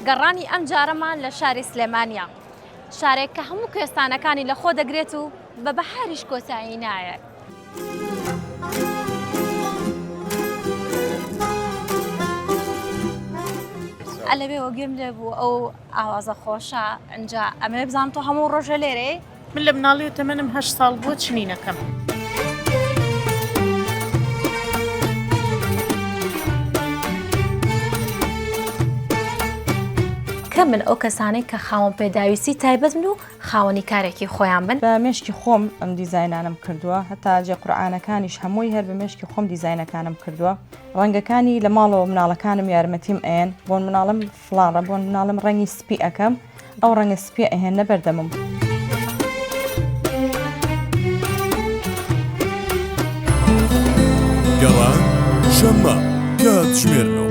گەڕانی ئەم جارەمان لە شاری سلێمانیا، شارێک کە هەموو کوێستانەکانی لە خۆ دەگرێت و بە بەهاریش کۆتایی نایە. ئەلەبێ وەگوێم لێ بوو ئەو ئاوازە خۆشە ئەنجا ئەمە بزانم تۆ هەموو ڕۆژە لێرێ؟ من لە مناڵی تەمەنم 8 ساڵ بووە چنینەکەم. کە من ئەو کەسانەی کە خاوەن پێداویستی تایبەت بن و خاوەنی کارێکی خۆیان بن. بە مێشکی خۆم ئەم دیزاینانم کردووە، هەتا جێ قورئانەکانیش هەمووی هەر بە مێشکی خۆم دیزاینەکانم کردووە. ڕەنگەکانی لە ماڵەوە مناڵەکانم یارمەتیم ئەیەن، بۆ مناڵم فڵانڕە، بۆ مناڵم ڕەنگی سپی ئەەکەم، ئەو ڕەنگە سپی ئەهێنە بەردەمم. گەڕان شەممە کاتژمێرنەوە